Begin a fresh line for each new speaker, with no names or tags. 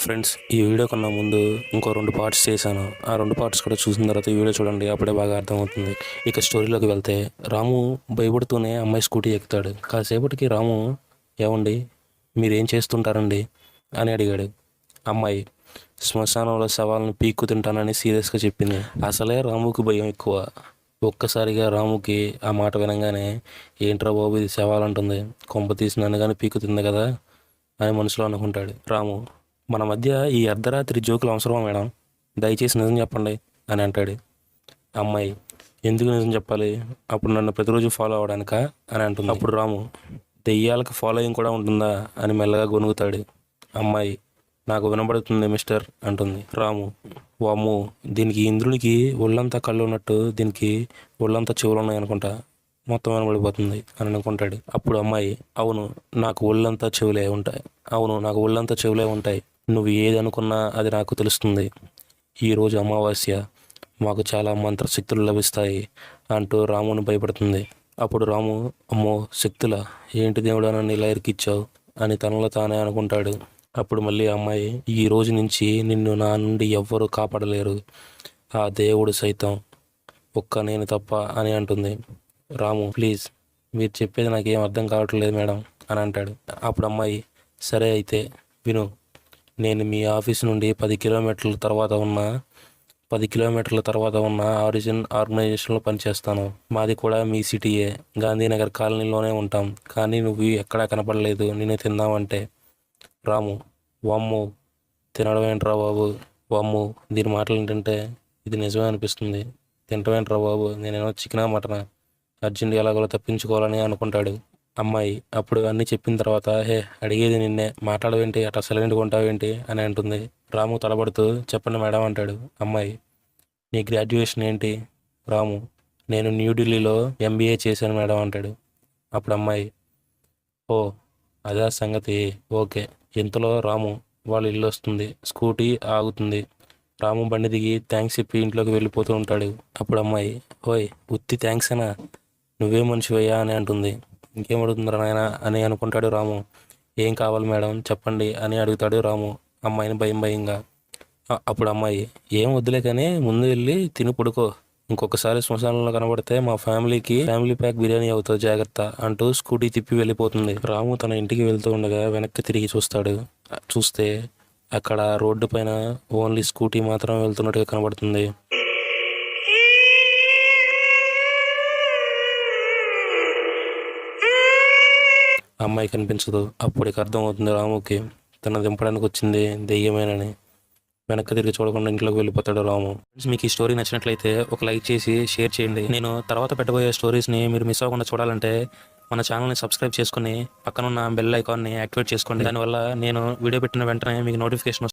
Friends, ఈ video కన్నా ముందు ఇంకో 2 పార్ట్స్ చేశాను. ఆ 2 పార్ట్స్ కూడా చూసిన తర్వాత ఈ వీడియో చూడండి, అప్పుడే బాగా అర్థమవుతుంది. ఇక స్టోరీలోకి వెళ్తే, రాము భయపడుతూనే అమ్మాయి స్కూటీ ఎక్కుతాడు. కాసేపటికి రాము, ఏమండి మీరేం చేస్తుంటారండి అని అడిగాడు. అమ్మాయి, శ్మశానంలో శవాలను పీక్కు తింటానని సీరియస్గా చెప్పింది. అసలే రాముకి భయం ఎక్కువ. ఒక్కసారిగా రాముకి ఆ మాట వినంగానే, ఏంట్రా బాబు ఇది శవాలంటుంది, కొంప తీసి నన్ను కానీ పీక్కుతుంది కదా అని మనసులో అనుకుంటాడు. రాము, మన మధ్య ఈ అర్ధరాత్రి జోకులు అవసరమా మేడం, దయచేసి నిజం చెప్పండి అని అంటాడు. అమ్మాయి, ఎందుకు నిజం చెప్పాలి, అప్పుడు నన్ను ప్రతిరోజు ఫాలో అవడానికా అని అంటుంది. అప్పుడు రాము, దెయ్యాలకు ఫాలోయింగ్ కూడా ఉంటుందా అని మెల్లగా గొనుగుతాడు. అమ్మాయి, నాకు వినబడుతుంది మిస్టర్ అంటుంది. రాము, వామ్ము, దీనికి ఇంద్రునికి ఒళ్ళంతా కళ్ళు ఉన్నట్టు దీనికి ఒళ్ళంతా చెవులు ఉన్నాయి అనుకుంటా, మొత్తం వినబడిపోతుంది అని అనుకుంటాడు. అప్పుడు అమ్మాయి, అవును నాకు ఒళ్ళంతా చెవులే ఉంటాయి, అవును నాకు ఒళ్ళంతా చెవులే ఉంటాయి, నువ్వు ఏది అనుకున్నా అది నాకు తెలుస్తుంది. ఈరోజు అమావాస్య, మాకు చాలా మంత్రశక్తులు లభిస్తాయి అంటూ రాముని భయపడుతుంది. అప్పుడు రాము, అమ్మో శక్తులా, ఏంటి దేవుడా నన్ను ఇలా ఇరికిచ్చావు అని తనలో తానే అనుకుంటాడు. అప్పుడు మళ్ళీ అమ్మాయి, ఈ రోజు నుంచి నిన్ను నా నుండి ఎవ్వరూ కాపాడలేరు, ఆ దేవుడు సైతం ఒక్క నేను తప్ప అని అంటుంది. రాము, ప్లీజ్ మీరు చెప్పేది నాకేం అర్థం కావట్లేదు మేడం అని అంటాడు. అప్పుడు అమ్మాయి, సరే అయితే విను, నేను మీ ఆఫీస్ నుండి 10 కిలోమీటర్ల తర్వాత ఉన్న ఆరిజిన్ ఆర్గనైజేషన్లో పనిచేస్తాను. మాది కూడా మీ సిటీయే, గాంధీనగర్ కాలనీలోనే ఉంటాం. కానీ నువ్వు ఎక్కడా కనపడలేదు నిన్ను తిందామంటే. రాము, వామ్మో తినడం ఏంట్రా బాబు, వామ్మో దీని మాటలు ఏంటంటే ఇది నిజమే అనిపిస్తుంది, తినడం ఏంట్రా బాబు, నేనేమో చికెనా మటనా, అర్జెంట్ ఎలాగోలా తప్పించుకోవాలని అనుకుంటాడు. అమ్మాయి అప్పుడు అన్నీ చెప్పిన తర్వాత, హే అడిగేది నిన్నే, మాట్లాడవేంటి, అట్లా సైలెంట్గా ఉంటావేంటి అని అంటుంది. రాము తలబడుతూ, చెప్పండి మేడం అంటాడు. అమ్మాయి, నీ గ్రాడ్యుయేషన్ ఏంటి? రాము, నేను న్యూఢిల్లీలో MBA చేశాను మేడం అంటాడు. అప్పుడు అమ్మాయి, ఓ అదే సంగతి, ఓకే. ఇంతలో రాము వాళ్ళ ఇల్లు వస్తుంది, స్కూటీ ఆగుతుంది. రాము బండి దిగి థ్యాంక్స్ చెప్పి ఇంట్లోకి వెళ్ళిపోతూ ఉంటాడు. అప్పుడు అమ్మాయి, ఓయ్ ఉత్తి థ్యాంక్సేనా, నువ్వే మనిషివయ్యా అని అంటుంది. ఇంకేం అడుగుతుందిరా నాయన అని అనుకుంటాడు రాము. ఏం కావాలి మేడం చెప్పండి అని అడుగుతాడు రాము అమ్మాయిని భయంగా. అప్పుడు అమ్మాయి, ఏం వద్దులే కానీ ముందు వెళ్ళి తిని పడుకో, ఇంకొకసారి శ్మశానంలో కనబడితే మా ఫ్యామిలీ ప్యాక్ బిర్యానీ అవుతుంది జాగ్రత్త అంటూ స్కూటీ తిప్పి వెళ్ళిపోతుంది. రాము తన ఇంటికి వెళ్తూ ఉండగా వెనక్కి తిరిగి చూస్తే అక్కడ రోడ్డు పైన ఓన్లీ స్కూటీ మాత్రం వెళ్తున్నట్టుగా కనబడుతుంది. అమ్మాయి కనిపించదు. అప్పటికి అర్థమవుతుంది రాముకి తన దింపడానికి వచ్చింది దెయ్యమేనని. వెనక్కి తిరిగి చూడకుండా ఇంట్లోకి వెళ్ళిపోతాడు రాము. మీకు ఈ స్టోరీ నచ్చినట్లయితే ఒక లైక్ చేసి షేర్ చేయండి. నేను తర్వాత పెట్టబోయే స్టోరీస్ని మీరు మిస్ అవ్వకుండా చూడాలంటే మన ఛానల్ని సబ్స్క్రైబ్ చేసుకుని పక్కనున్న బెల్ ఐకాన్ని యాక్టివేట్ చేసుకోండి. దానివల్ల నేను వీడియో పెట్టిన వెంటనే మీకు నోటిఫికేషన్